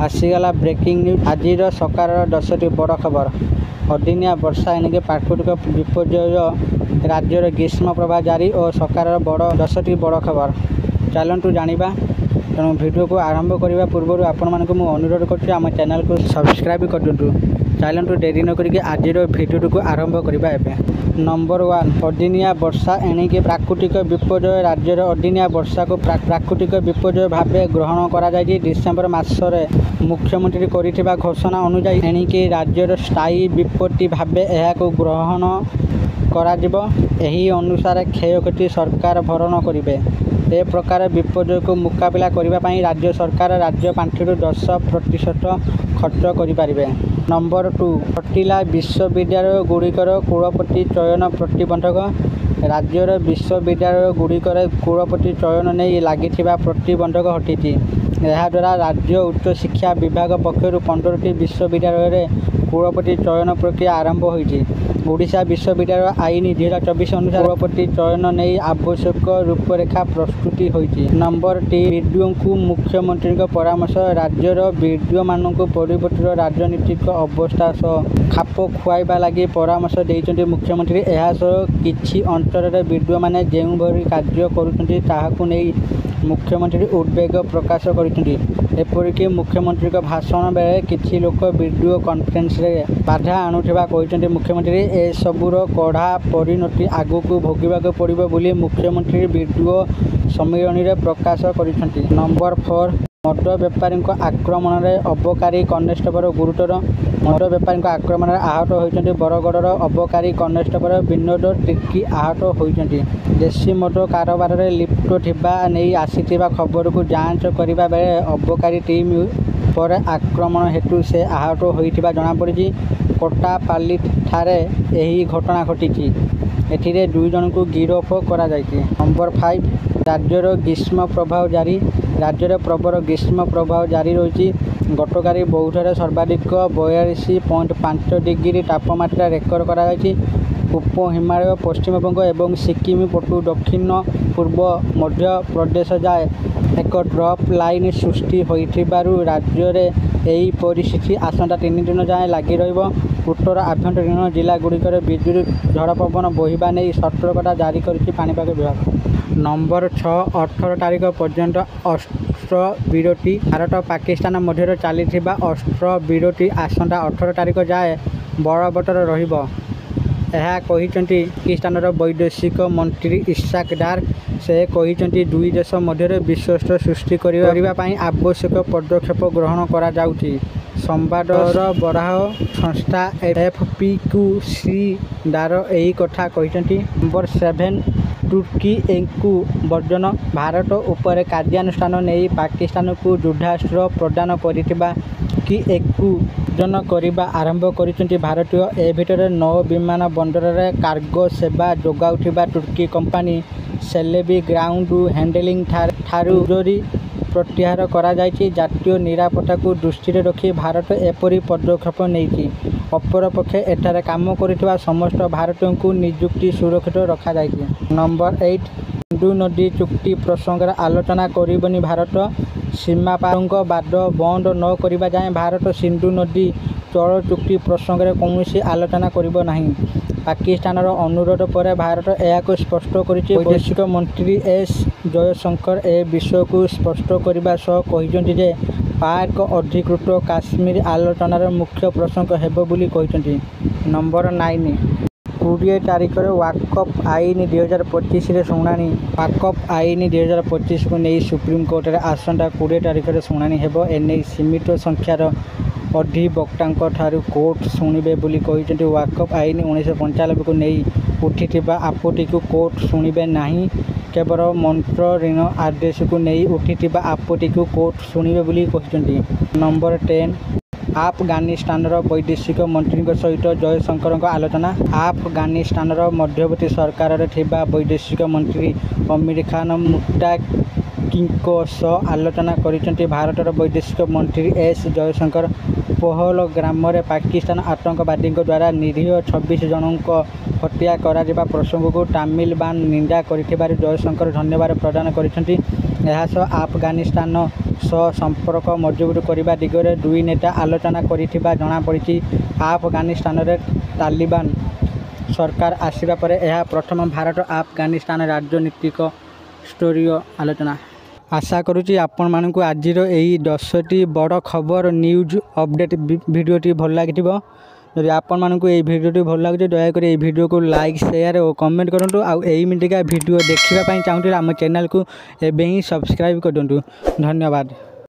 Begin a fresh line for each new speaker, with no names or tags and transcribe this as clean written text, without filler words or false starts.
आसीगला breaking news आज सकार 10टी बड़ खबर। अदिनिया वर्षा एणिके प्राकृतिक विपर्यय राज्यर ग्रीष्म प्रवाह जारी और सकार बड़ 10टी बड़ खबर। चलतु जानिबा। तेणु वीडियो को आरंभ करने पूर्व आपण मानक अनुरोध कर चैनल को सब्सक्राइब कर दिंतु। चलतु डेरी न करके आज वीडियो को आरंभ करवा एवं। नंबर 1 अदिनिया वर्षा एणिके प्राकृतिक विपर्यय राज्यर अदिनिया वर्षा को प्राकृतिक विपर्यय भाव ग्रहण करा जायछि। डिसेम्बर मासरे मुख्यमंत्री करिथिबा घोषणा अनुसार एणिके राज्यर स्थायी विपत्ति भाव एहाको ग्रहण करा जिवो। एही अनुसार क्षयक्षति सरकार भरण करिवे। ए प्रकार विपर्यय को मुकाबला करने पर राज्य सरकार राज्य पांठि 10% खर्च करें। नंबर 2 हटिला विश्वविद्यालय गुड़िकर कुलपति चयन प्रतिबंधक। राज्यर विश्वविद्यालय गुड़िकर कुलपति चयन नहीं लगी प्रतिबंधक हटी। याद्वारा राज्य उच्च शिक्षा विभाग पक्षर 15टी विश्वविद्यालय कुलपति चयन प्रक्रिया आरंभ होती। ओडिशा विश्वविद्यालय आईन 2024 अनुसार कुलपति चयन नहीं आवश्यक रूपरेखा प्रस्तुति होती। नंबर 3 बीडीओ को मुख्यमंत्री परामर्श। राज्यर बीडीओ मानक परिवर्तित राजनीतिक अवस्था सह खाप खुआइबा लगी परामर्श देइछन्ति मुख्यमंत्री। एहा सह किछि अंचल बीडीओ माने जेउ भरी कार्य करुछन्ति ताहाकु नै मुख्यमंत्री उद्वेग प्रकाश करिछन्ति। एपरिक मुख्यमंत्री भाषण बेले किछि लोक वीडियो कॉन्फ्रेंस रे बाधा आणुथिबा कहिछन्ति मुख्यमंत्री। ए सबुर कड़ा परिणति आगु भोगिबाक पड़िबो बोली मुख्यमंत्री वीडियो सम्मेलन रे प्रकाश करिछन्ति। नंबर 4 मद बेपारी आक्रमण में अबकारी कनेस्टेबल गुरुतर। मद बेपारी आक्रमण में आहत होती बरगढ़ अबकारी कनेस्टेबल विनोद टिक्की आहत होती। देशी मद कारोबार में लिप्त नहीं आसीथिबा खबर को जांच करने बेले अबकारी टीम पर आक्रमण हेतु से आहत होइथिबा जनापड़ी। कोटापाली ठारे यही घटना घटी। एथिरे 2 जन को गिरफ करा जायछि। नंबर 5 राज्यर ग्रीष्म प्रभाव जारी। राज्यर प्रबल ग्रीष्म प्रभाव जारी रही। गतकाली बौद्धरे सर्वाधिक 42.5 डिग्री तापमात्रा रेकर्ड करा जायछि। उप हिमालय पश्चिमबंग एवं सिक्किम पटु दक्षिण पूर्व मध्य प्रदेश जाए एक ड्रप लाइन सृष्टि होइथिबारु राज्य में यही परिस्थिति आसंता 3 दिन जाए लगी रहिबो। उत्तर आभ्यंतरीण जिला गुड़िकर बिजुली झड़ पवन बोहिबा नहीं सतर्कता जारी करिछि पाणीपाग विभाग। नंबर 6 18 तारिख पर्यंत अस्त्र विरति। भारत पाकिस्तान मध्य चली अस्त्र विरति आसंता 18 तारिख जाए बलबत्तर रहिबो। यह कहिसेंति पाकिस्तान वैदेशिक मंत्री इसाक डार। से कहिसेंति 2 देश मध्य विश्वास सृष्टि करने आवश्यक पदक्षेप ग्रहण करा जाउछि। संवादर बराह संस्था एफपी को श्री डार यही कथा कहिसेंति। नंबर 7 तुर्की एकु वर्जन। भारत उपर कार्यानुष्ठान नहीं पाकिस्तान को युद्धास्त्र प्रदान करिथिबा कि एकु जन करने आरंभ करिसेंति भारतीय। ए भितर 9 विमान बंदर रे कार्गो सेवा जोगाउथिबा तुर्की कंपनी सेलेबी ग्राउंड हैंडलिंग ठारू जोरी प्रत्याहार करा जायछि। जातीय निरापत्ता को दृष्टि रखी भारत एपरी पदक्षेप नहीं। अपरपक्षे एठारे काम करिथिबा समस्त भारतीयों को नियुक्ति सुरक्षित रखा जायछि। नंबर 8 सिंधु नदी चुक्ति प्रसंग आलोचना करिबनी भारत। सीमा पारंक बाद बंद न करिबा जाए भारत सिंधु नदी जल चुक्ति प्रसंग में कौन आलोचना करिब नाही। पाकिस्तान अनुरोध पर भारत यह स्पष्ट करिछि। वैदेशिक मंत्री एस जयशंकर ए विषय को स्पष्ट करने सह कहिसेंति जे पाक अधिकृत काश्मीर आलोचनार मुख्य प्रसंग हेबो बोली कहिसेंति। नंबर 9 20 तारिख वाकफ आईन 2025 रे शुणाणी। वाकफ आईन 2025 को नहीं सुप्रीम कोर्ट रे आसंता 20 तारिख रे शुणाणी हेबो। एने सीमित संख्यार अधिवक्ता ठारू कोर्ट शुणिबे बोली कहिसेंति। वाकफ आईन 1995 को नहीं उठिथिबा आपत्ति को कोर्ट शुणिबे नाही। केवल मंत्र ऋण आदेश को नहीं उठिथिबा आपत्ति को कोर्ट शुणिबे बोली कहिसेंति। नंबर 10 आफगानिस्तान वैदेशिक मंत्री सहित जयशंकर आलोचना। आफगानिस्तान मध्यवर्ती सरकार थिबा वैदेशिक मंत्री अमीर खान मुत्ताकिंको सह आलोचना करिसेंति भारतर वैदेशिक मंत्री एस जयशंकर। पहल ग्राम पाकिस्तान आतंकवादी द्वारा निरीह 26 जनों हत्या करा प्रसंग को तामिलबान निंदा करिथिबार जयशंकर धन्यवाद प्रदान करिसेंति। एहासह आफगानिस्तान सह संपर्क मजबूत करने दिगरे दुई नेता आलोचना करिथिबा जणा पड़िछि। अफगानिस्तान रे तालिबान सरकार आसिबा परे यह प्रथम भारत अफगानिस्तान राजनीतिक स्तरीय आलोचना। आशा करुच्ची आपण मानक आज यही 10टी बड़ खबर न्यूज अपडेट भिडियोटी भल लगी। जदि आपण मानक ये भिडियोटी भल लगे दयाकोरी ये भिडियो को लाइक शेयर और कमेंट करूँ। आउ एमिटिका भिडियो देखा चाहूँगे आम चैनल को एवं ही सब्सक्राइब कर दिंतु। धन्यवाद।